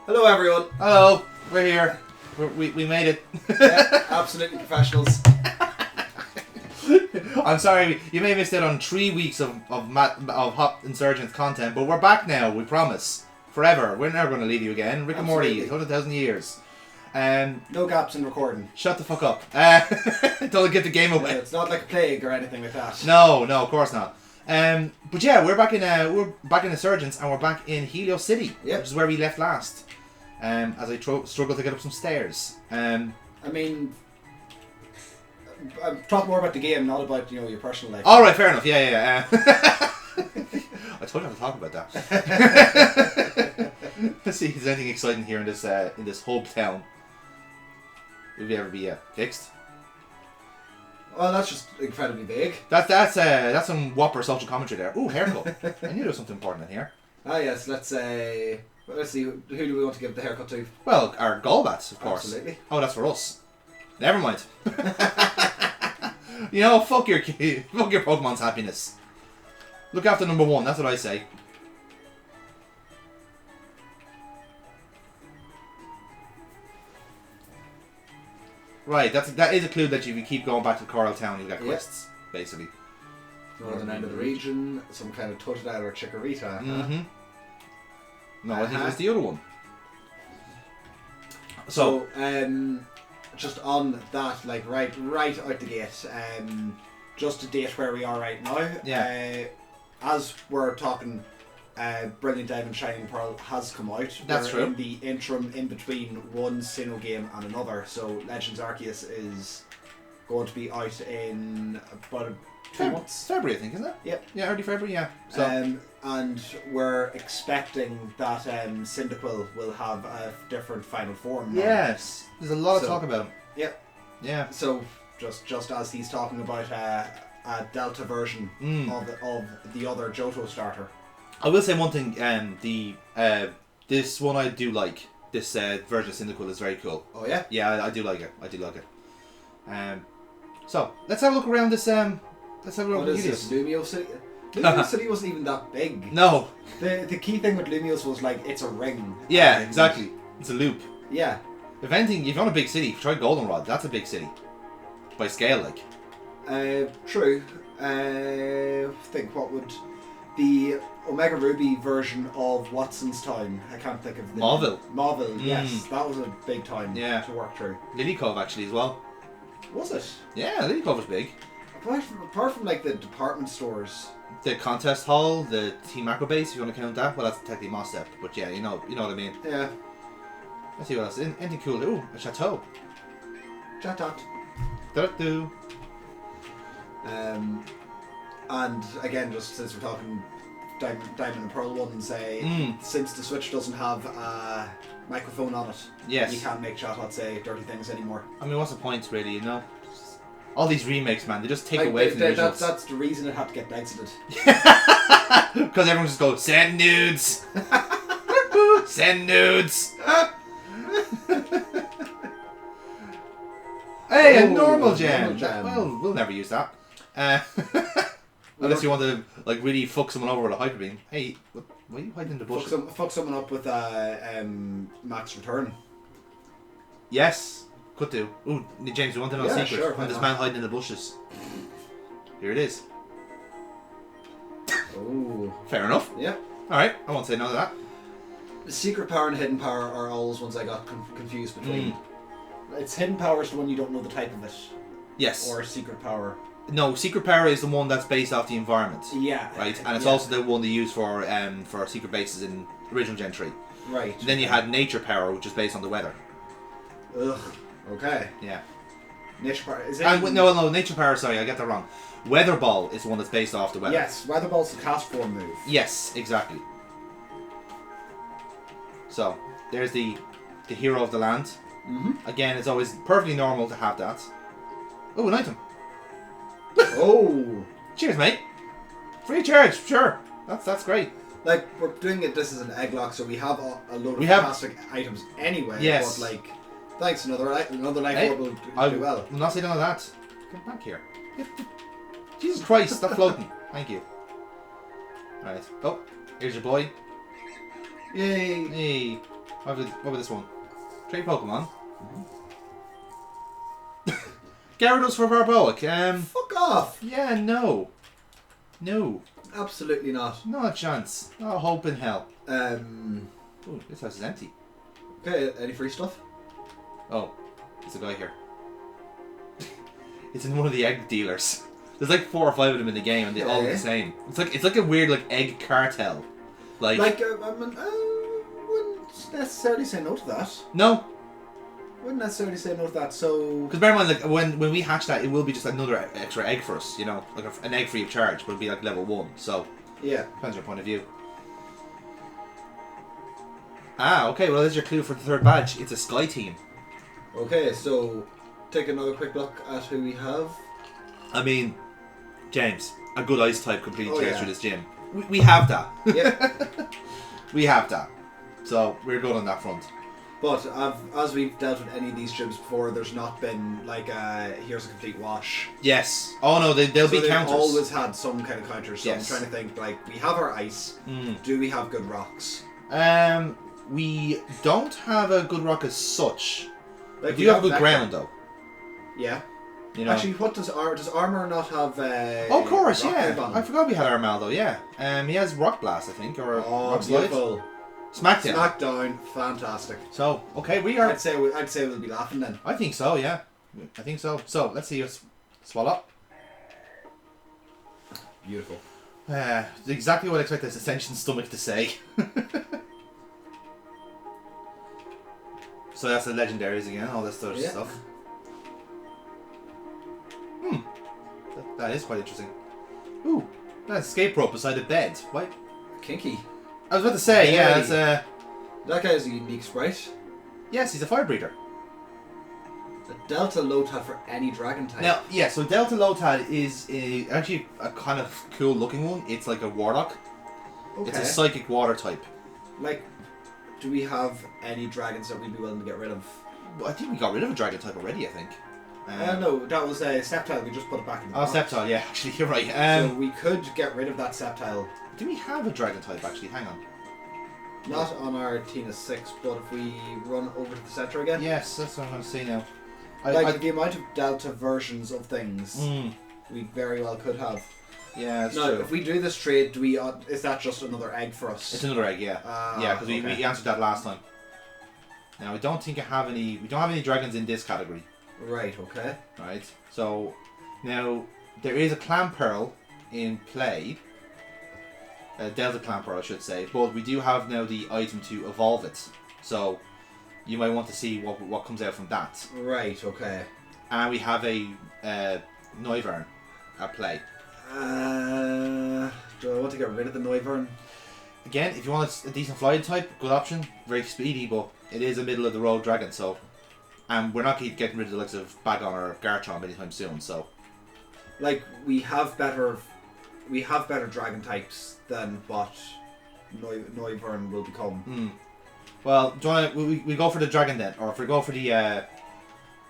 Hello, everyone. Hello, we're here. We made it. Yeah, absolutely professionals. I'm sorry, you may have missed out on 3 weeks of Hop Insurgence content, but we're back now, we promise. Forever. We're never going to leave you again. Rick Absolutely. and Morty, 100,000 years. No gaps in recording. Shut the fuck up. Don't get the game away. It's not like a plague or anything like that. No, of course not. But yeah, we're back in Insurgence, and we're back in Helios City, Yep. which is where we left last. As I struggle to get up some stairs. I mean, I'm talking more about the game, not about your personal life. All right, fair enough. Yeah. I told you not to talk about that. Let's see if there's anything exciting here in this hub town. Will we ever be fixed? Well, that's just incredibly big. That's some whopper social commentary there. Ooh, haircut. I knew there was something important in here. Ah, yes. Let's see. Who do we want to give the haircut to? Well, our Golbats, of course. Absolutely. Oh, that's for us. Never mind. Fuck your Pokemon's happiness. Look after number one. That's what I say. Right, that is a clue that if you keep going back to Coral Town, you'll get quests, basically. Northern end of the region, some kind of Totodile or Chikorita. Mm-hmm. No, I think it was the other one. So, just on that, like right out the gate, just to date where we are right now. Yeah. As we're talking, Brilliant Diamond Shining Pearl has come out. That's we're true. in the interim in between one Sinnoh game and another. So Legends Arceus is going to be out in about 2 months. February, I think, isn't it? Yep. Yeah, early February, yeah. So, and we're expecting that Cyndaquil will have a different final form now. yes. There's a lot of talk about him. Yep. Yeah. So just as he's talking about a Delta version of the other Johto starter. I will say one thing, this one I do like. This version of Cyndaquil is very cool. Oh yeah? Yeah, I do like it. So, let's have a look around this, let's have a look What at is this? Helios. Lumio City? Lumio City wasn't even that big. No. The key thing with Lumios was like, it's a ring. Yeah, exactly. It's a loop. Yeah. If anything, if you want a big city, try Goldenrod. That's a big city. By scale, like. True. Think what would... The Omega Ruby version of Watson's Town. I can't think of the Mauville. Mauville, yes. That was a big town to work through. Lily Cove, actually, as well. Was it? Yeah, Lily Cove was big. Apart from like the department stores. The contest hall, the Team Macro base, if you want to count that. Well, that's technically Moss Step, but yeah, you know what I mean. Yeah. Let's see what else. Anything cool? Ooh, a chateau. Chatot. Do. And again, just since we're talking Diamond and Pearl ones, since the Switch doesn't have a microphone on it, yes, you can't make Chatot say dirty things anymore. I mean, what's the point, really? All these remakes, man, they just take away from the originals. That's the reason it had to get exited. Because everyone just goes, send nudes. Send nudes. Hey, a normal jam. Well, we'll never use that. Unless you want to like really fuck someone over with a hyper beam. Hey, what are you hiding in the bush? Fuck someone up with Max Return. Yes, could do. Ooh, James, you want to know a secret? Sure, When this man hiding in the bushes. Here it is. Oh. Fair enough. Yeah. Alright, I won't say no to that. The secret power and hidden power are always ones I got confused between. It's hidden power is the one you don't know the type of it. Yes. Or secret power. No, secret power is the one that's based off the environment. Yeah. Right, and it's also the one they use for secret bases in original Gen 3. Right. And then you had nature power, which is based on the weather. Ugh. Okay. Yeah. Nature power is it? No, nature power. Sorry, I get that wrong. Weather ball is the one that's based off the weather. Yes, weather ball's the cast form move. Yes, exactly. So there's the hero of the land. Mm-hmm. Again, it's always perfectly normal to have that. Oh, an item. Oh. Cheers, mate. Free charge, sure. That's great. Like, we're doing it, this is an Egglocke, so we have a load of fantastic items anyway. Yes. But, like, thanks, another life orb will do well. I'm not saying none of that. Get back here. Jesus Christ, stop floating. Thank you. Alright. Oh, here's your boy. Yay. Hey. What about this one? Trade Pokemon. Gyarados for Barboic. Fuck off! Yeah, no. No. Absolutely not. Not a chance. Not a hope in hell. Ooh, This house is empty. okay, any free stuff? Oh, there's a guy here. It's in one of the egg dealers. There's like 4 or 5 of them in the game, and they all look the same. It's like a weird like egg cartel. I wouldn't necessarily say no to that. No. Wouldn't necessarily say no to that. So. Because bear in mind, like when we hatch that, it will be just another extra egg for us. You know, like an egg free of charge, but it'll be like level 1. So. Yeah. Depends on your point of view. Ah, okay. Well, there's your clue for the 3rd badge. It's a Sky team. Okay, so take another quick look at who we have. I mean, James, a good ice type completely tears yeah. through this gym. We have that. Yeah. We have that. So we're good on that front. But as we've dealt with any of these gyms before, there's not been like here's a complete wash. Yes. Oh no, they'll be counters. They've always had some kind of counters. So Yes. I'm trying to think, like, we have our ice. Do we have good rocks? We don't have a good rock as such. Like, We do have a good ground though. Yeah. You know. Actually, what does armor not have? Oh, of course, rock yeah. wave on? I forgot we had Armaldo, yeah. He has Rock Blast, I think, or Rock Slide. Beautiful. Smackdown. Smackdown, fantastic. So, okay, we are. I'd say we'll be laughing then. I think so, yeah. I think so. So, let's see us swallow. Beautiful. Exactly what I expect this Ascension stomach to say. So that's the legendaries again, all this sort of stuff. That is quite interesting. Ooh, that's escape rope beside a bed. What? Kinky. I was about to say, yeah, that's That guy is a unique sprite. yes, he's a fire breather. A Delta Lotad for any dragon type. Now, yeah, so Delta Lotad is actually a kind of cool looking one. It's like a Warlock. Okay. It's a psychic water type. Like, do we have any dragons that we'd be willing to get rid of? Well, I think we got rid of a dragon type already, I think. No, that was a Sceptile. We just put it back in the box. Sceptile, yeah, actually, you're right. So we could get rid of that Sceptile. Do we have a dragon type, actually? Hang on. Not on our Tina 6, but if we run over to the center again. Yes, that's what I'm going to say now. The amount of Delta versions of things, we very well could have. Yeah, that's now, true. if we do this trade, do we? Is that just another egg for us? It's another egg, yeah. Yeah, because we answered that last time. Now, I don't think I have any... We don't have any dragons in this category. Right, okay. Right, so... Now, there is a Clan Pearl in play. Delta Clan Pearl, I should say. But we do have now the item to evolve it. So, you might want to see what comes out from that. Right, okay. And we have a Noivern at play. Do I want to get rid of the Noivern? Again, if you want a decent flying type, good option. Very speedy, but it is a middle of the road dragon, so... And we're not getting rid of the likes of Bagon or Garchomp anytime soon, so... Like, we have better dragon types than what Noivern will become. Well, do you want to... We go for the dragon then, or if we go for the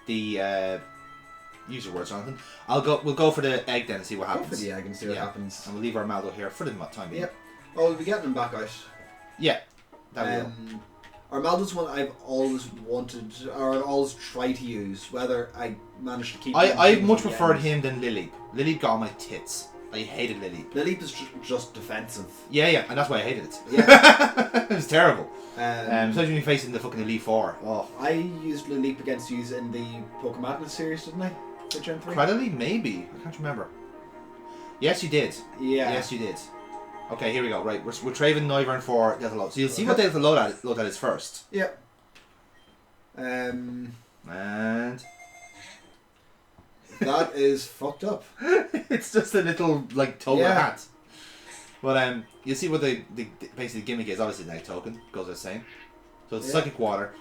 use your words, Jonathan. We'll go for the egg then and see what happens. Go for the egg and see what happens. And we'll leave our Maldo here for the time being. Yep. Oh, we'll be getting them back out. Yeah. That will. Armaldo's one I've always wanted, or always tried to use, whether I managed to keep I much preferred him than Lily. Lily got on my tits. I hated Lily. Lily is just defensive. Yeah, and that's why I hated it. Yeah. It was terrible. Especially when you're facing the fucking Elite Four. Oh. I used Lily against you in the Pokémon Madness series, didn't I? For Gen 3? Credibly? Maybe. I can't remember. Yes, you did. Yeah. Yes, you did. Okay, here we go. Right, we're trading Noivern for Delta Lotad. So you'll see what Delta Lotad is first. Yep. And that is fucked up. It's just a little like toga hat. But you'll see what the basically the gimmick is. Obviously, the egg token goes without saying. So it's psychic water,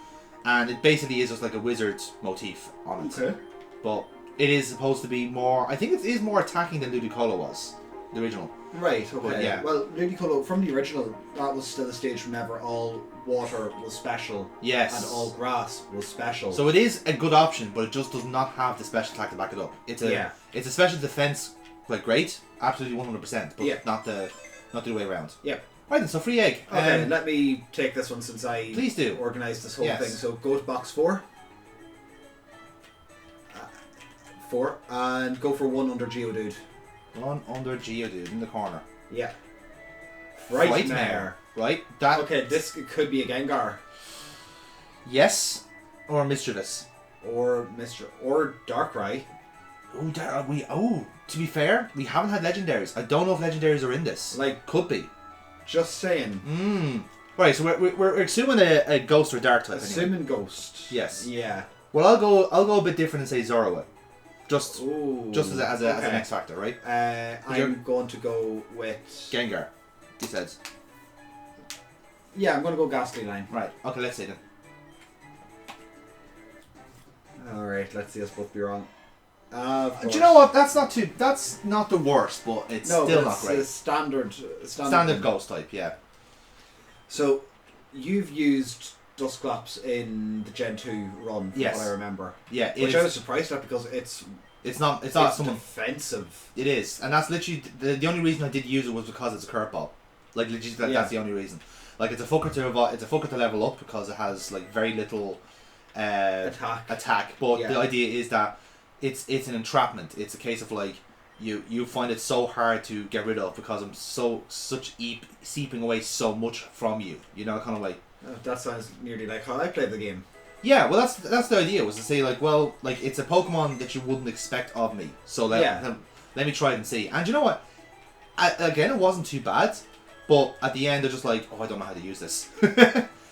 and it basically is just like a wizard motif on it. Okay. But it is supposed to be more. I think it is more attacking than Ludicolo was, the original. Right, okay. But, yeah. Well, Ludicolo, from the original, that was still a stage whenever all water was special. Yes. And all grass was special. So it is a good option, but it just does not have the special attack to back it up. It's a special defense, like great, absolutely 100%, but not the other way around. Yep. Right then, so free egg. Okay, let me take this one since I Please do. organised this whole Yes. thing. So go to box 4. 4. And go for 1 under Geodude. One under Geodude in the corner. Yeah. Frightmare. Right? That. Okay, this could be a Gengar. Yes. Or Mischievous. Or Darkrai. To be fair, we haven't had legendaries. I don't know if legendaries are in this. Like, could be. Just saying. Right, so we're assuming a ghost or dark type. Assuming anyway. Ghost. Yes. Yeah. Well, I'll go a bit different and say Zorua. Just as an X factor, right? I'm going to go with Gengar. He said. Yeah, I'm going to go Ghastly line. Right. Okay, let's see then. Alright, let's see us both be wrong. Do you know what? That's not the worst, but it's still not great. It's standard ghost type, yeah. So, you've used Dusclops in the Gen 2 run, from what I remember. Yeah, which I was surprised at because it's not someone defensive. It is, and that's literally the only reason I did use it was because it's a curveball. Like legit, that's the only reason. Like it's a fucker to level up because it has like very little attack. But the idea is that it's an entrapment. It's a case of like you find it so hard to get rid of because I'm seeping away so much from you. You know, kind of like. That sounds nearly like how I played the game. Yeah, well, that's the idea, was to say like, well, like it's a Pokemon that you wouldn't expect of me. So let me try it and see. And you know what? Again, it wasn't too bad, but at the end, they're just like, oh, I don't know how to use this.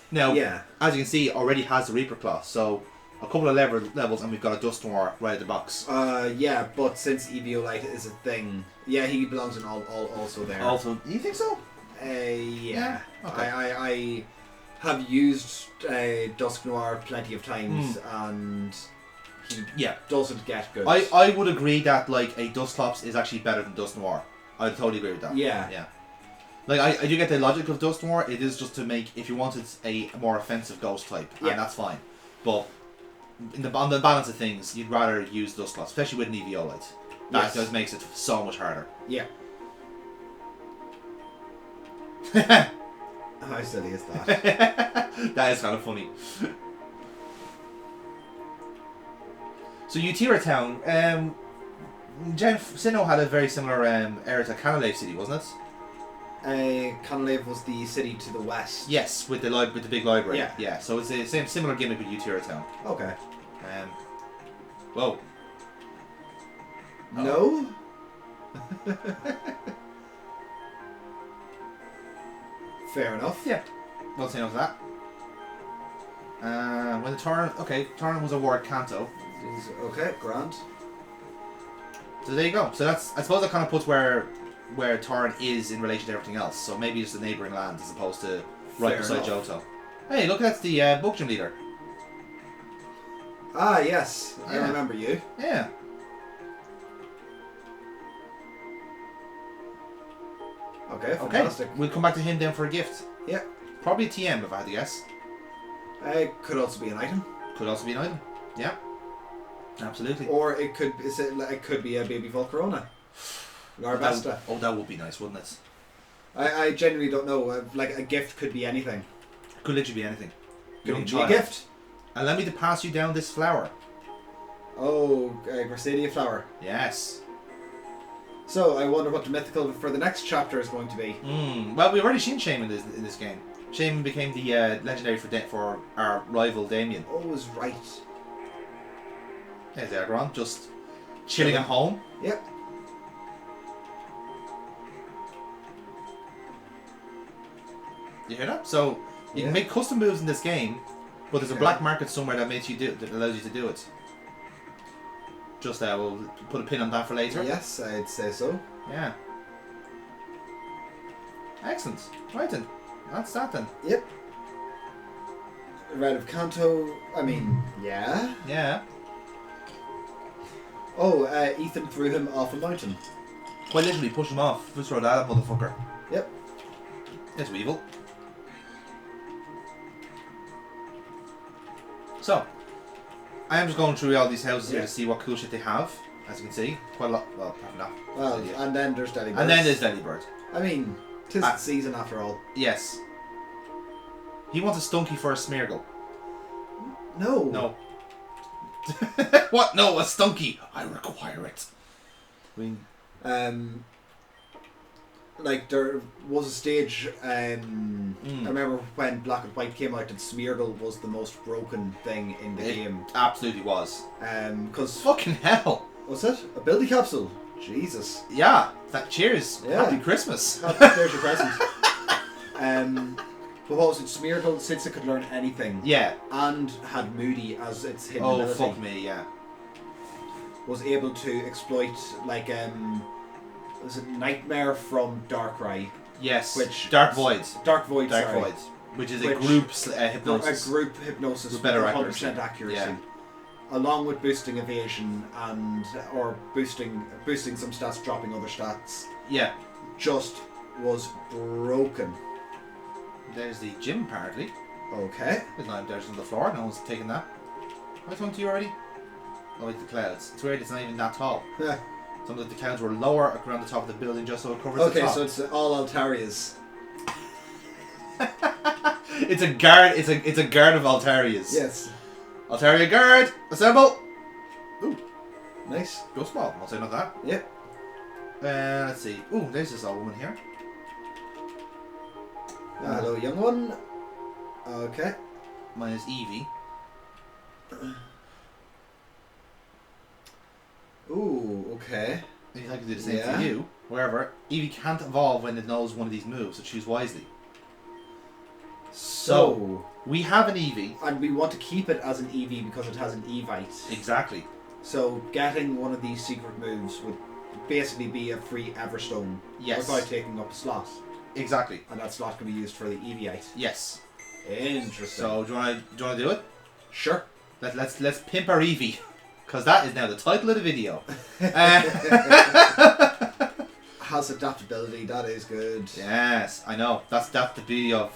Now, as you can see, it already has the Reaper Claw, so a couple of levels, and we've got a Dusknoir right at the box. Yeah, but since Eviolite is a thing, he belongs in also there. Also, you think so? Yeah. Okay. I have used Dusknoir plenty of times, and he doesn't get good. I would agree that like a Dusclops is actually better than Dusknoir. I totally agree with that. Yeah. Like I do get the logic of Dusknoir. It is just to make, if you wanted a more offensive ghost type, and that's fine. But on the balance of things, you'd rather use Dusclops, especially with an Eviolite. That just makes it so much harder. Yeah. How silly is that? That is kind of funny. So Utira Town, Sinnoh had a very similar area to Canalave City, wasn't it? Canalave was the city to the west. Yes, with the big library. Yeah. So it's the similar gimmick with Utira Town. Okay. Whoa. No. Fair enough. Yeah. Well, say no to that. When the Torrent was a ward Kanto. Okay, grand. So there you go. So I suppose that kind of puts where Torrent is in relation to everything else. So maybe just the neighbouring lands as opposed to right beside Johto. Hey, look, that's the book gym leader. Ah, yes. I remember you. Yeah. Okay, fantastic. We'll come back to him then for a gift. Yeah. Probably a TM if I had to guess. It could also be an item. Could also be an item. Yeah. Absolutely. Or it could be a baby Volcarona. Larvesta. That would be nice, wouldn't it? I genuinely don't know. Like, a gift could be anything. Could literally be anything. Could be a gift. Allow me to pass you down this flower. Oh, Gracidia flower. Yes. So, I wonder what the mythical for the next chapter is going to be. Well, we've already seen Shaman in this game. Shaman became the legendary for our rival Damien. Oh, was right. There's Aggron, just chilling at home. Yep. You hear that? So you can make custom moves in this game, but there's a black market somewhere that allows you to do it. Just we'll put a pin on that for later. Yes, I'd say so. Yeah. Excellent. Right then. That's that then. Yep. Red of Kanto. I mean, yeah. Yeah. Oh, Ethan threw him off a mountain. Quite literally, push him off. Just throw that motherfucker. Yep. It's Weevil. So, I am just going through all these houses here to see what cool shit they have. As you can see, quite a lot. Well, apart from that. Well, and then there's Delibird. And then there's Delibird. I mean, 'Tis the season after all. Yes. He wants a Stunky for a Smeargle. No. No. What? No, a Stunky. I require it. I mean, like there was a stage. I remember when Black and White came out, and Smeargle was the most broken thing in the game. Absolutely was. Because fucking hell. Was it a ability capsule? Jesus. Yeah. Cheers. Yeah. Happy Christmas. There's your present. But what was it? Smeargle, since it could learn anything. Yeah. And had Moody as its hidden ability. Oh fuck me, yeah. Was able to exploit like was it Nightmare from Darkrai? Yes. Which Dark Voids. Dark Void. Dark Voids. Which is a group hypnosis. A group hypnosis with better 100% accuracy. Yeah. Along with boosting evasion and or boosting some stats, dropping other stats. Yeah. Just was broken. There's the gym apparently. Okay. There's 9 on the floor, no one's taken that. Have I talked to you already? Oh, like the clouds. It's weird, it's not even that tall. Yeah. Some of the clouds were lower around the top of the building just so it covers the top. Okay, so it's all Altarias. It's a guard. It's a guard of Altarias. Yes. Altaria guard, assemble. Ooh, nice. Go small. I'll say not that. Yep. Let's see. Ooh, there's this old woman here. Hello, young one. Okay. Mine is Eevee. Ooh, okay. I can do the same for you. However, Eevee can't evolve when it knows one of these moves, so choose wisely. So we have an Eevee, and we want to keep it as an Eevee because it has an Eevite. Exactly. So getting one of these secret moves would basically be a free Everstone. Yes. Without taking up a slot. Exactly. And that slot can be used for the Eeveeite. Yes. Interesting. So do you want to do it? Sure. Let's pimp our Eevee, because that is now the title of the video. Has adaptability. That is good. Yes, I know. That's the beauty of.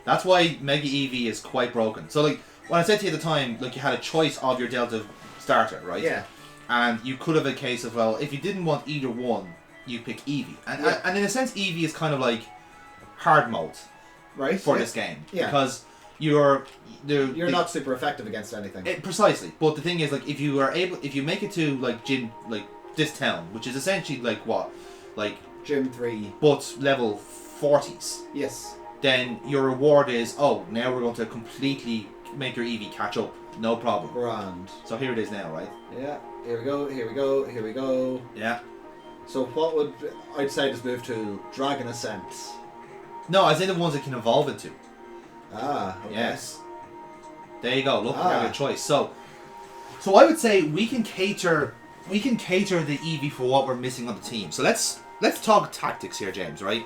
That's why Mega Eevee is quite broken. So like when I said to you at the time, like you had a choice of your Delta starter, right? Yeah. And you could have a case of, well, if you didn't want either one, you pick Eevee. And in a sense, Eevee is kind of like hard mode, right? For this game, because you're not super effective against anything. Precisely. But the thing is, like, if you make it to like gym, like this town, which is essentially like what, like Gym 3, but level 40s. Yes. Then your reward is, oh, now we're going to completely make your Eevee catch up. No problem. Grand. So here it is now, right? Yeah. Here we go. Here we go. Here we go. Yeah. So what would I'd say just move to Dragon Ascent? No, I say the ones it can evolve into. Ah. Okay. Yes. There you go. Look, you have your choice. So I would say we can cater the Eevee for what we're missing on the team. So let's talk tactics here, James. Right?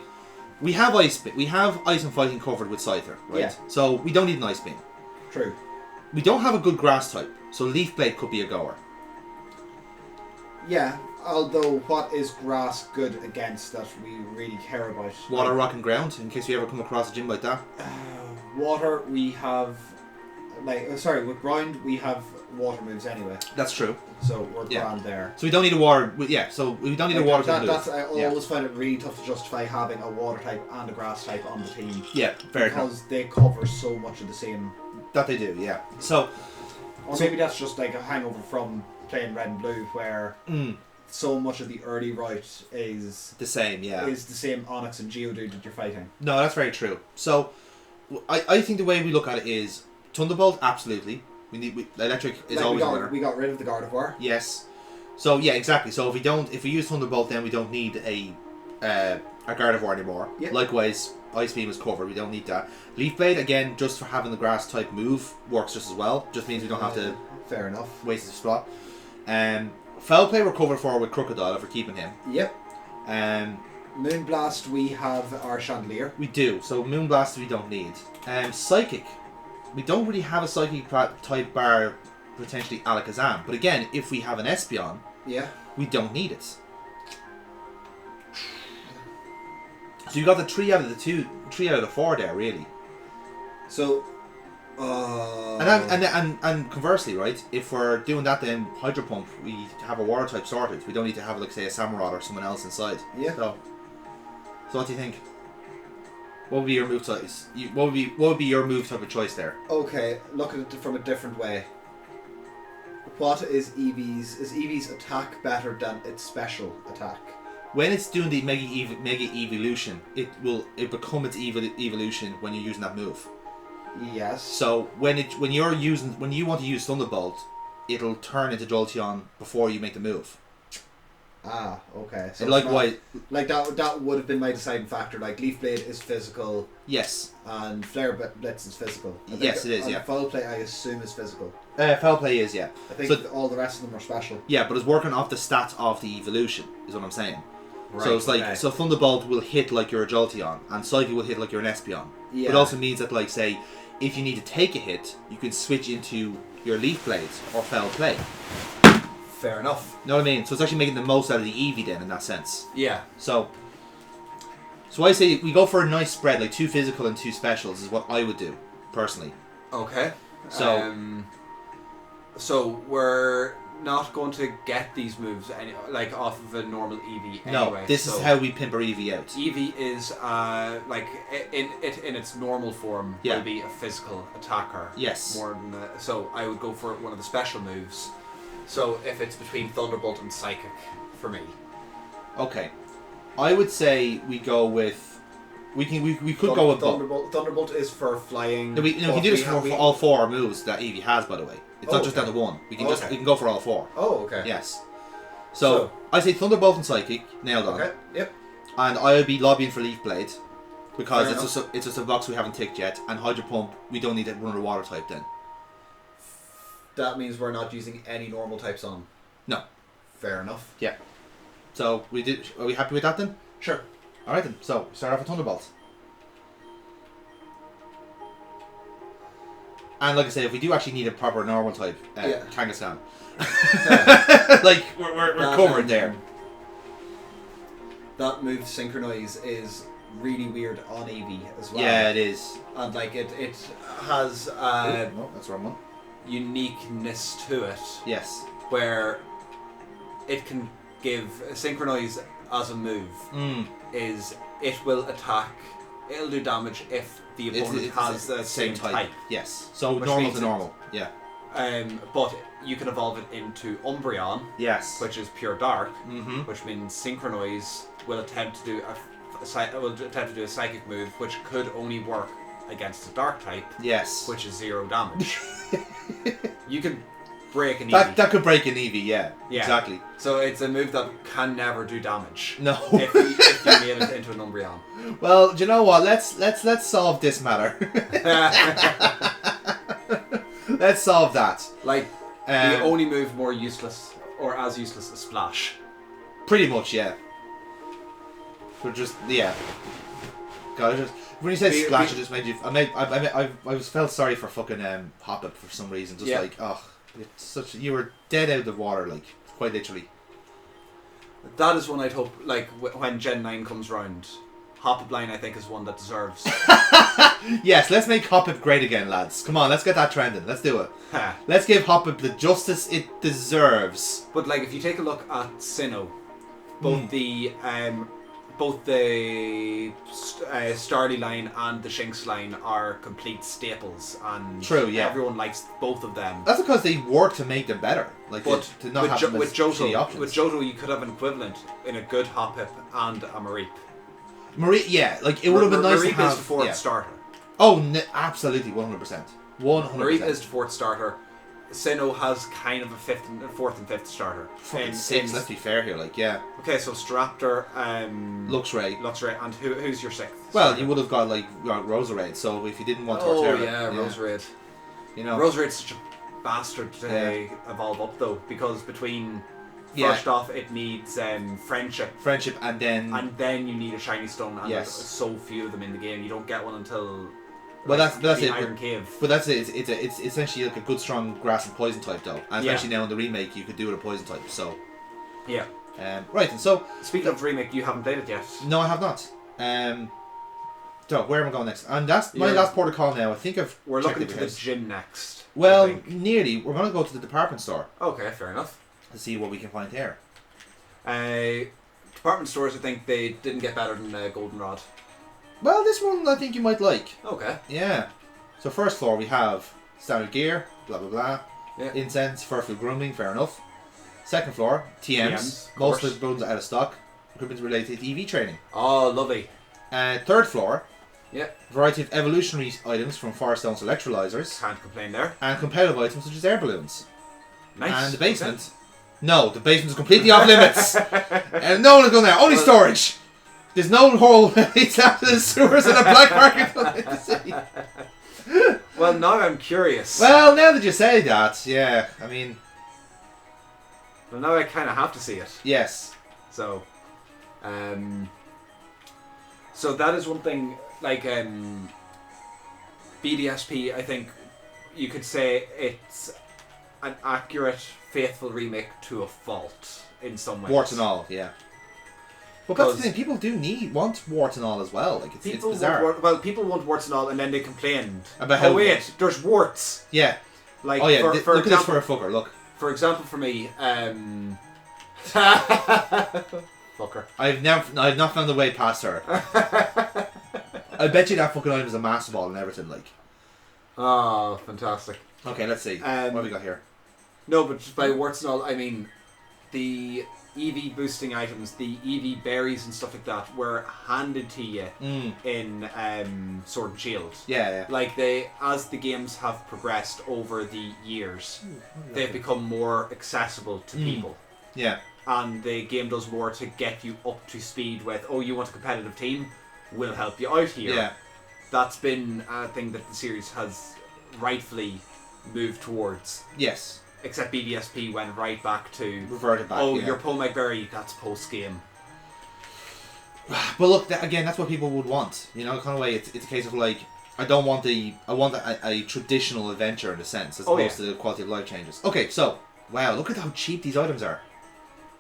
We have Ice and Fighting covered with Scyther, right? Yeah. So we don't need an Ice Beam. True. We don't have a good Grass type, so Leaf Blade could be a goer. Yeah, although what is Grass good against that we really care about? Water, Rock and Ground, in case we ever come across a gym like that. Water, we have... with Ground, we have water moves anyway. That's true. So we're grand there. So we don't need a water... Yeah, so we don't need a water type move. I always find it really tough to justify having a water type and a grass type on the team. Yeah, fair enough. Because they cover so much of the same... That they do, yeah. So... Or maybe that's just like a hangover from playing Red and Blue, where so much of the early route is... the same, yeah. Is the same Onyx and Geodude that you're fighting. No, that's very true. So, I think the way we look at it is... Thunderbolt, absolutely. Electric is always a winner. We got rid of the Gardevoir. Yes. So yeah, exactly. So if we use Thunderbolt, then we don't need a Gardevoir anymore. Yep. Likewise, Ice Beam is covered. We don't need that. Leaf Blade, again, just for having the grass type move, works just as well. Just means we don't have to. Fair enough. Waste the spot. Foul Play we're covered for with Crocodile if we're keeping him. Yep. Moonblast, we have our Chandelier. We do. So Moonblast we don't need. Psychic. We don't really have a Psychic type bar, potentially Alakazam. But again, if we have an Espeon, we don't need it. So you got the 3 out of the 4 there, really. So, and conversely, right? If we're doing that, then Hydro Pump, we have a water type sorted. We don't need to have, like, say, a Samurott or someone else inside. Yeah. So what do you think? What would be your move type? What would be your move type of choice there? Okay, look at it from a different way. What is Eevee's? Is Eevee's attack better than its special attack? When it's doing the mega evolution, it will become its evolution when you're using that move. Yes. So when you want to use Thunderbolt, it'll turn into Jolteon before you make the move. Ah, okay. So and likewise, like that would have been my deciding factor. Like Leaf Blade is physical. Yes. And Flare Blitz is physical. Yes, it is. Yeah. Foul Play, I assume, is physical. Foul Play is, yeah. I think all the rest of them are special. Yeah, but it's working off the stats of the evolution, is what I'm saying. Right, so it's like okay. so Thunderbolt will hit like you're a Jolteon, and Psychic will hit like you're an Espeon. Yeah. It also means that, like, say, if you need to take a hit, you can switch into your Leaf Blades or Foul Play. Fair enough. You know what I mean? So it's actually making the most out of the Eevee then, in that sense. Yeah. So I say we go for a nice spread, like 2 physical and 2 specials is what I would do, personally. Okay. So so we're not going to get these moves like off of a normal Eevee anyway. No, this is how we pimp our Eevee out. Eevee is like in its normal form Yeah. will be a physical attacker. Yes. More than so I would go for one of the special moves. So if it's between Thunderbolt and Psychic for me. Okay. I would say we go with we could go with both. Thunderbolt is for flying. No, we can do this for all 4 moves that Eevee has, by the way. It's not just down to 1. We can we can go for all 4. Oh, okay. Yes. So I say Thunderbolt and Psychic, nailed on. Okay. Yep. And I would be lobbying for Leaf Blade because it's just a box we haven't ticked yet, and Hydro Pump we don't need to run a water type then. That means we're not using any normal types on. No. Fair enough. Yeah. So are we happy with that then? Sure. Alright then, so start off with Thunderbolt. And like I said, if we do actually need a proper normal type, Kangaskhan. Like, we're covered there. That move Synchronize is really weird on Eevee as well. Yeah, it is. And like it has No, that's the wrong one. Uniqueness to it. Yes. Where it can give Synchronize as a move is it will attack, it'll do damage if the opponent has the same type. Yes. So normal to normal. Yeah. But you can evolve it into Umbreon. Yes. Which is pure dark. Mm-hmm. Which means Synchronize will attempt to do a psychic move, which could only work against a dark type. Yes. Which is 0 damage. You can break an Eevee. That could break an Eevee, yeah. Exactly. So it's a move that can never do damage. No. if you made it into an Umbreon. Well, do you know what? Let's solve this matter. Let's solve that. Like the only move more useless or as useless as Splash. Pretty much, yeah. But just God, when you said Splash, it just made you. I felt sorry for fucking Hoppip for some reason. Just like, oh, it's you were dead out of the water, like quite literally. That is one I'd hope, like when Gen 9 comes round, Hoppip line I think is one that deserves. Yes, let's make Hoppip great again, lads. Come on, let's get that trending. Let's do it. Let's give Hoppip the justice it deserves. But like, if you take a look at Sinnoh, both the Starly line and the Shinx line are complete staples, and everyone likes both of them. That's because they work to make them better. Like, but to not have them as shitty options. With Johto, you could have an equivalent in a good Hoppip and a Mareep. Like it would have been nice to have. Mareep is the 4th starter. Oh, absolutely, 100%. 100%. Mareep is the 4th starter. Sinnoh has kind of a 4th and 5th starter. Fucking 6, let's be fair here, like, yeah. Okay, so Staraptor, Luxray, and who's your 6th? Well, you would have got, like, Roserade, so if you didn't want Torterra... Oh, yeah, Roserade. You know. Roserade's such a bastard to evolve up, though, because between... First off, it needs friendship. Friendship, and then you need a shiny stone, and there's so few of them in the game. You don't get one until... Well, that's it. Iron Cave. But that's it. It's essentially like a good strong grass and poison type, though. And especially now in the remake, you could do it a poison type. So yeah. Right. And so speaking of remake, you haven't played it yet. No, I have not. So where am I going next? And that's my last port of call now. I think we're looking to the gym next. Well, nearly. We're going to go to the department store. Okay, fair enough. To see what we can find there. Department stores, I think they didn't get better than Goldenrod. Well, this one I think you might like. Okay. Yeah. So first floor we have standard gear, blah blah blah. Yeah. Incense, furful grooming, fair enough. Second floor, TMs. Most of the buttons are out of stock. Equipment related to EV training. Oh, lovely. Third floor, Yeah. variety of evolutionary items from Firestone's electrolyzers. Can't complain there. And competitive items such as air balloons. Nice. And the basement. No, the basement is completely off limits. And no one is going there. Only storage. There's no hole leads down to the sewers and a black market in the city. Well, now I'm curious. Well, now that you say that, yeah, I mean, Well, now I kind of have to see it. yes. So, so that is one thing. Like BDSP, I think you could say it's an accurate, faithful remake to a fault in some ways. Warts and all, yeah. But that's the Because thing, people do want warts and all as well. Like, it's bizarre. People want warts and all, and then they complained About how- oh wait, there's warts. Yeah. Like, Oh yeah, for look at this example, for a fucker, look. for example, for me, fucker. I've not found a way past her. I bet you that fucking item is a master ball and everything, like. Oh, fantastic. Okay, let's see. What have we got here? No, but just by warts and all, I mean the Eevee boosting items, the Eevee berries and stuff like that were handed to you in Sword and Shield. Yeah, yeah. Like as the games have progressed over the years, they've become more accessible to people. Yeah. And the game does more to get you up to speed with, oh, you want a competitive team? We'll help you out here. Yeah. That's been a thing that the series has rightfully moved towards. Yes. Except BDSP went right back to... Reverted back, oh, yeah. your Pull My Berry, that's post-game. But look, again, that's what people would want. You know, kind of way, it's a case of like, I want a traditional adventure in a sense, as opposed to the quality of life changes. Okay, so, wow, look at how cheap these items are.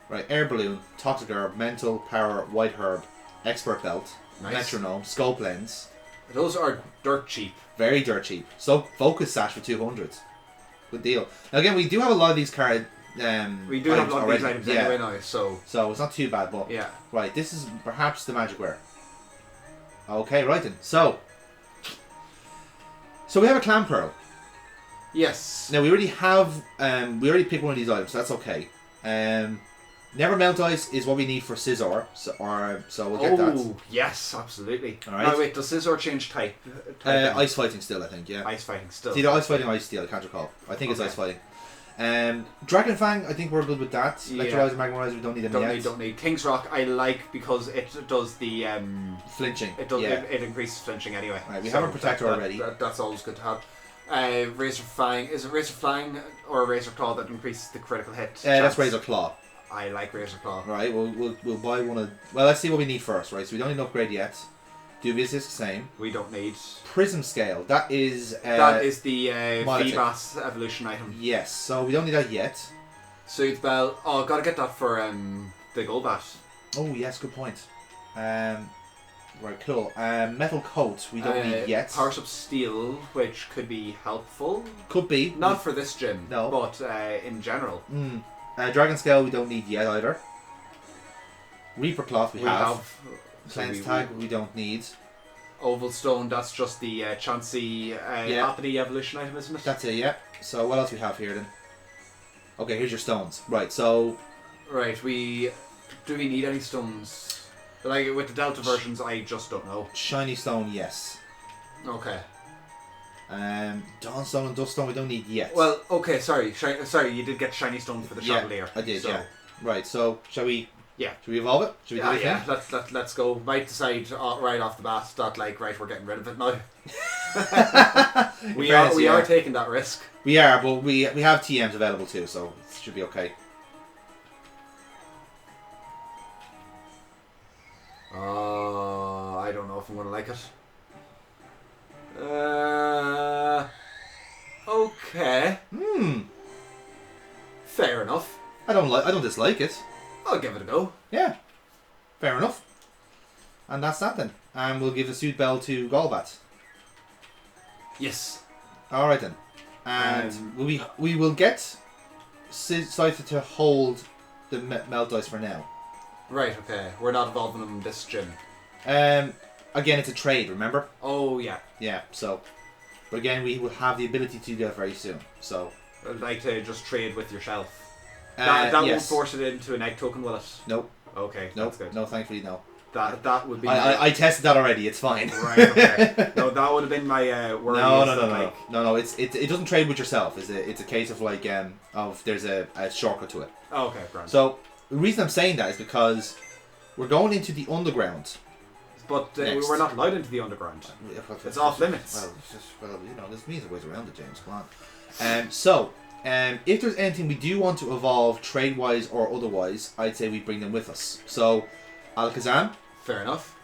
Right, Air Balloon, Toxic Herb, Mental, Power, White Herb, Expert Belt, Nice. Metronome, Scope Lens. Those are dirt cheap. Very dirt cheap. So, Focus Sash for 200. Good deal. Now again, we do have a lot of these cards. We do have a lot of these items anyway now, so... So, it's not too bad, but... Yeah. Right, this is perhaps the magic wear. Okay, right then. So we have a Clan Pearl. Yes. Now we already have, we already picked one of these items, so that's okay. Never Melt Ice is what we need for Scizor, so we'll get that. Oh, yes, absolutely. Alright. Now wait, does Scizor change type? Ice Fighting still, I think, yeah. Ice fighting still. It's either Ice Fighting or Ice Steel, I can't recall. I think it's Okay. Ice Fighting. Dragon Fang, I think we're good with that. Yeah. Electrolyzer, Magmarizer, we don't need them yet. Don't need. King's Rock I like because it does the Flinching. it does yeah. it increases flinching anyway. Right, we have a Protector already. That's always good to have. Razor Fang, is it Razor Fang or Razor Claw that increases the critical hit? That's chance? Razor Claw. I like Razor Claw. Right, we'll buy one of... Well, let's see what we need first, right? So we don't need an upgrade yet. Dubious is the same. We don't need. Prism Scale, that is... that is the Milotic. Feebas evolution item. Yes, so we don't need that yet. Soothe Bell. Oh, gotta get that for the Golbat. Oh, yes, good point. Right, cool. Metal Coat, we don't need yet. Powers Up Steel, which could be helpful. Could be. Not for this gym, No. but in general. Dragon Scale, we don't need yet either. Reaper Cloth, we have. Cleanse Tag, we don't need. Oval Stone, that's just the Chansey Apathy evolution item, isn't it? That's it, yeah. So what else we have here then? Okay, here's your stones. Right, so... Right, do we need any stones? Like, with the Delta versions, I just don't know. Shiny Stone, yes. Okay. Dawnstone and Duststone, we don't need yet. Well, okay, sorry, you did get Shiny Stone for the Chandelier. I did, so. yeah. Right, so, shall we... Yeah. Should we evolve it? Should we do it? Yeah, let's go. Might decide right off the bat that, like, right, we're getting rid of it now. we are taking that risk. We are, but we have TMs available too, so it should be okay. I don't know if I'm gonna like it. Okay. Fair enough. I don't dislike it. I'll give it a go. Yeah. Fair enough. And that's that then. And we'll give the Soothe Bell to Golbat. Yes. Alright then. And we will get Scyther to hold the Melt Ice for now. Right, okay. We're not evolving them this gym. again, it's a trade, remember? Oh, yeah. Yeah, so... But again, we will have the ability to do that very soon, so... I'd like to just trade with yourself. That won't yes. force it into an egg token, will it? Nope. Okay, Nope. that's good. No, thankfully, no. That would be... I tested that already, it's fine. Right, okay. No, that would have been my worry. No, it doesn't trade with yourself. It's a case of like, there's a shortcut to it. Oh, okay, grand. So, the reason I'm saying that is because we're going into the underground. But we're not allowed into the underground. It's off limits. Well, there's means of ways around it, James. Come on. If there's anything we do want to evolve trade-wise or otherwise, I'd say we bring them with us. So, Alakazam. Fair enough.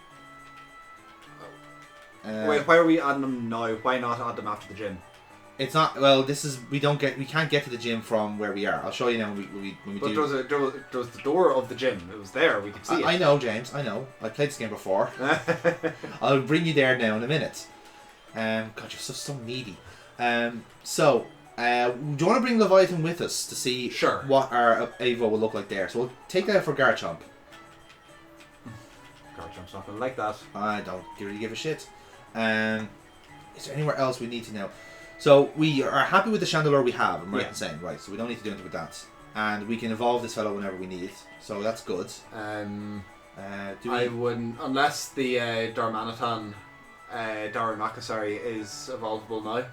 Wait, why are we adding them now? Why not add them after the gym? It's not. Well, we can't get to the gym from where we are. I'll show you now when we but do. There was the door of the gym. It was there. We could see it. I know, James. I know. I played this game before. I'll bring you there now in a minute. God, you're so needy. Do you want to bring Leviathan with us to see what our Evo will look like there? So we'll take that for Garchomp. Garchomp's not gonna like that. I don't really give a shit. Is there anywhere else we need to know? So we are happy with the Chandelure we have, I'm right in saying, right, so we don't need to do anything with that. And we can evolve this fellow whenever we need, so that's good. I wouldn't, unless the Darmanitan, Darumaka, is evolvable now.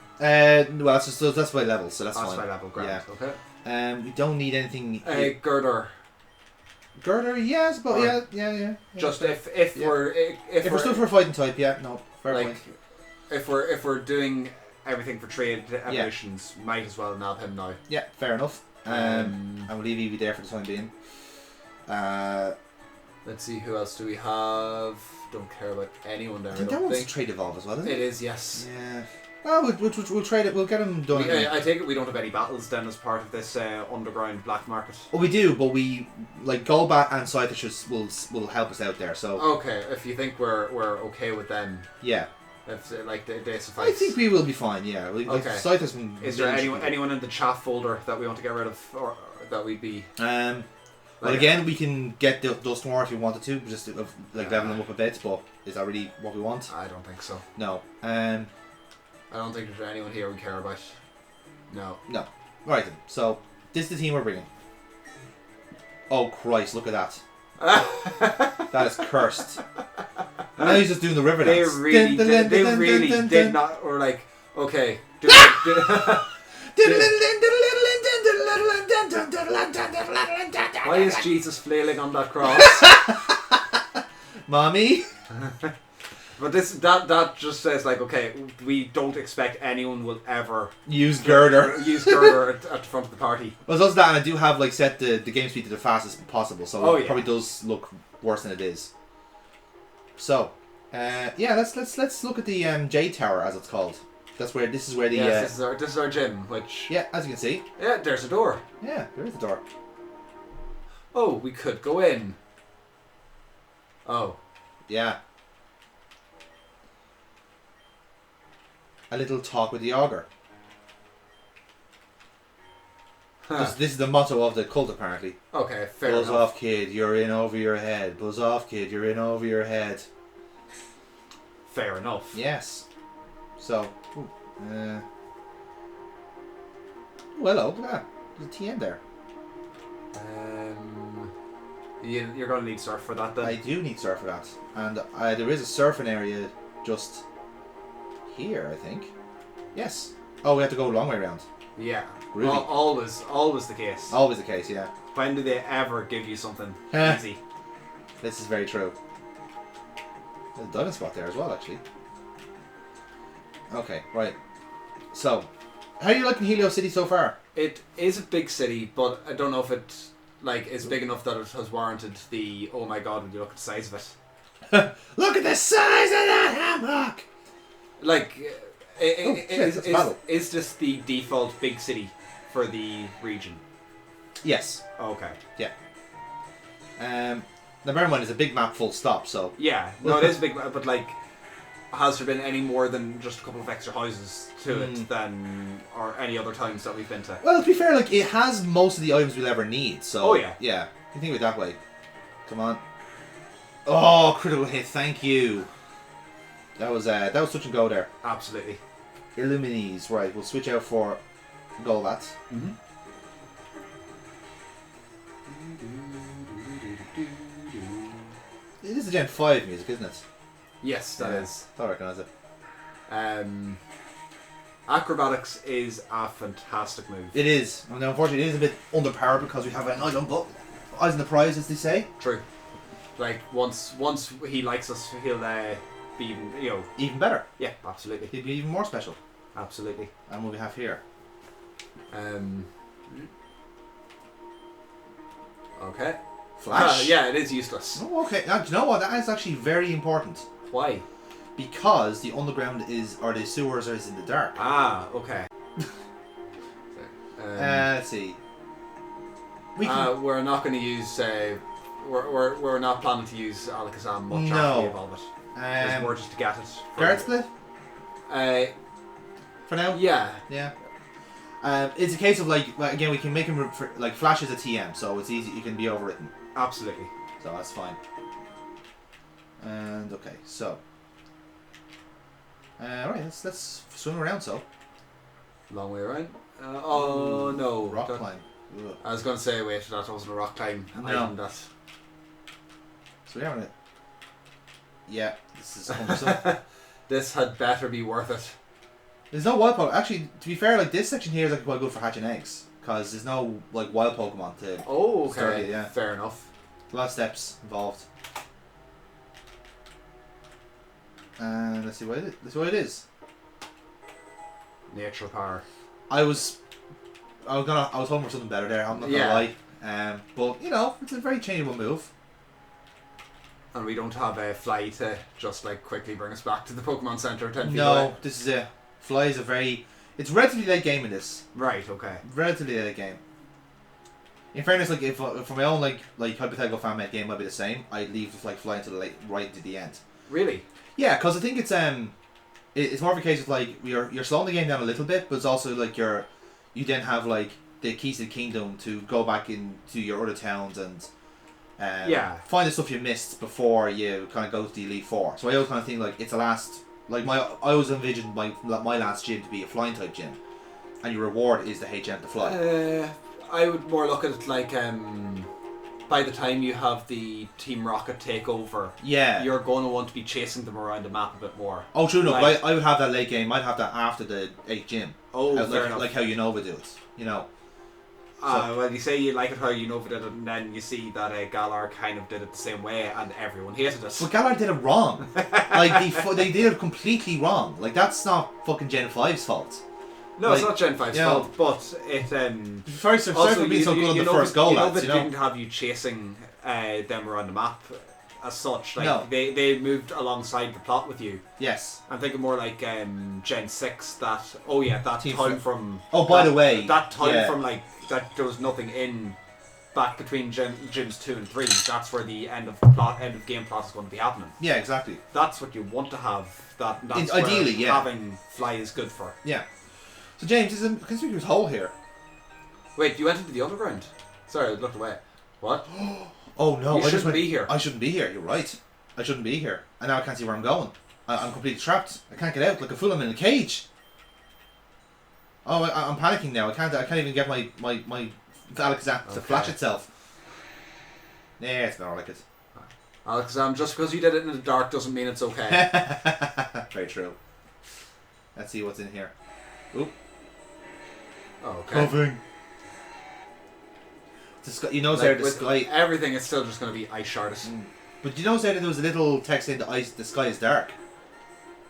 Well, that's by level, so that's fine. That's by level, grand, okay. We don't need anything... Girder. Girder, yes, but yeah. Just if we're still for a fighting type, fair point. If we're doing everything for trade evolutions, might as well nab him now. Yeah, fair enough. And we'll leave Eevee there for the time being. Let's see, who else do we have? Don't care about anyone there. I think that one's trade evolve as well, isn't it? It is, yes. Yeah. Oh, we'll trade it. We'll get him done. I take it we don't have any battles then as part of this underground black market. Oh, we do, but we Golbat and Scyther will help us out there. So okay, if you think we're okay with them, yeah. If they suffice. I think we will be fine. Yeah. Okay. Scyther's been. Is there anyone in the chaff folder that we want to get rid of, or that we'd be? Well, again, we can get those more if you wanted to, just leveling them up a bit. But is that really what we want? I don't think so. No. I don't think there's anyone here we care about. No. Right then. So this is the team we're bringing. Oh Christ! Look at that. That is cursed. Now he's just doing the river dance. They really did not. Or like, okay. Why is Jesus flailing on that cross? Mommy. But that just says like, okay, we don't expect anyone will ever use Girder at the front of the party. Well, it's also that, and I do have set the game speed to the fastest possible, so it probably does look worse than it is. So, let's look at the J Tower as it's called. This is where the this is our gym, which as you can see. Yeah, there's a door. Yeah, there is a door. Oh, we could go in. Oh. Yeah. A little talk with the augur. This is the motto of the cult, apparently. Okay, fair enough. Buzz off, kid, you're in over your head. Buzz off, kid, you're in over your head. Fair enough. Yes. So, well, hello, look at that. There's a TN there. You're going to need surf for that then? I do need surf for that. And there is a surfing area just here, I think. Yes. Oh, we have to go a long way around. Yeah. Really? Always the case. Always the case, yeah. When do they ever give you something easy? This is very true. There's a diamond spot there as well, actually. Okay, right. So, how are you liking Helios City so far? It is a big city, but I don't know if it is big enough that it has warranted the oh my god when you look at the size of it. Look at the size of that hammock! Is this the default big city for the region? Yes. Okay. Yeah. Now bear in mind, it's a big map full stop, so... Yeah, no, it is a big map, but has there been any more than just a couple of extra houses to it than or any other times that we've been to? Well, to be fair, it has most of the items we'll ever need, so... Oh, yeah. Yeah, you think of it that way. Come on. Oh, critical hit, thank you. That was touch and go there. Absolutely. Illumines, right? We'll switch out for Golbats. Mm-hmm. It is a Gen 5 music, isn't it? Yes, that is. I recognise it. Acrobatics is a fantastic move. It is. I mean, unfortunately, it is a bit underpowered because we have an item, but eyes on the prize, as they say. True. Like once he likes us, he'll be even, even better. Yeah, absolutely. He'll be even more special. Absolutely. And what we have here. Okay. Flash. Yeah, it is useless. Oh, okay. Now, do you know what? That is actually very important. Why? Because the underground or the sewers is in the dark. Ah, okay. Let's see. We're not going to use. We're not planning to use Alakazam much after we evolve it. It's more just to get it. Guard split. For now. Yeah. Yeah. It's a case of again, we can make him Flash is a TM, so it's easy. He can be overwritten. Absolutely. So that's fine. And okay, so. Alright, let's swim around. So. Long way around. Oh no. Rock climb. Ugh. I was going to say, wait, that wasn't a rock climb. No. So we haven't it. Yeah, this is cumbersome. This had better be worth it. There's no wild Pokemon. Actually, to be fair, this section here is quite good for hatching eggs because there's no wild Pokemon to. Oh, okay. Start it, yeah. Fair enough. A lot of steps involved. And let's see what it is. Nature power. I was hoping for something better there. I'm not gonna lie. But it's a very changeable move. And we don't have a fly to just quickly bring us back to the Pokemon Center 10 feet away. No, this is it. Fly is it's relatively late game in this. Right. Okay. Relatively late game. In fairness, if for my own hypothetical fan made game might be the same, I'd leave the fly until right to the end. Really? Yeah, because I think it's more of a case of you're slowing the game down a little bit, but it's also you then have the keys to the kingdom to go back into your other towns and find the stuff you missed before you kind of go to the Elite Four. So I always kind of think it's a last I always envisioned my last gym to be a flying type gym, and your reward is the HM to fly. I would more look at it by the time you have the Team Rocket take over, you're going to want to be chasing them around the map a bit more. Oh, true enough. I would have that late game. I'd have that after the 8th gym. Oh, fair enough. Like how Unova do it, Well, you say you like it how Unova did it, and then you see that Galar kind of did it the same way, and everyone hated it. But Galar did it wrong. They did it completely wrong. That's not fucking Gen 5's fault. No, it's not Gen 5's fault, but it. Sorry for being so good on the first goal, lads. Didn't have you chasing them around the map as such. No. They moved alongside the plot with you. Yes. I'm thinking more like Gen 6. That Team time from. Oh, by the way, that time from that there was nothing in back between gyms 2 and 3. That's where the end of game plot is going to be happening. Yeah, exactly. That's what you want to have. That's ideally, where having fly is good for. Yeah. So James, there's a conspicuous hole here. Wait, you went into the underground? Sorry, I looked away. What? Oh no! You shouldn't be here. I shouldn't be here. You're right. I shouldn't be here. And now I can't see where I'm going. I'm completely trapped. I can't get out. Like a fool, I'm in a cage. Oh, I'm panicking now. I can't even get my Alakazam to flash itself. Yeah, it's not like it. Alakazam, just because you did it in the dark doesn't mean it's okay. Very true. Let's see what's in here. Oop. Oh, okay. Coughing. The sky. Everything is still just going to be ice sharded. But you notice there was a little text saying the sky is dark.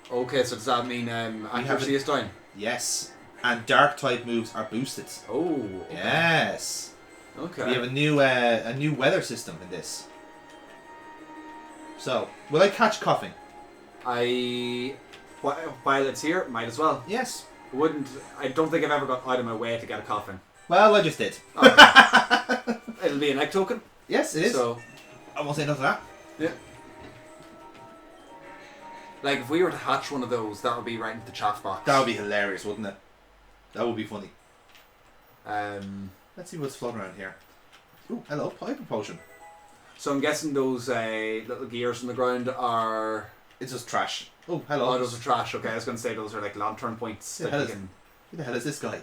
Okay, so does that mean accuracy is down? Yes. And dark type moves are boosted. Oh. Okay. Yes. Okay. We have a new weather system in this. So, will I catch coughing? While it's here, might as well. Yes. I don't think I've ever got out of my way to get a coughing. Well, I just did. Okay. It'll be an egg token. Yes, it is. So, I won't say nothing to that. Yeah. If we were to hatch one of those, that would be right into the chat box. That would be hilarious, wouldn't it? That would be funny. Let's see what's floating around here. Ooh, hello, Piper Potion. So I'm guessing those little gears on the ground are It's just trash. Oh, hello. Oh, those are trash. Okay, I was going to say those are like lantern points. Yeah, That you can... Who the hell is this guy?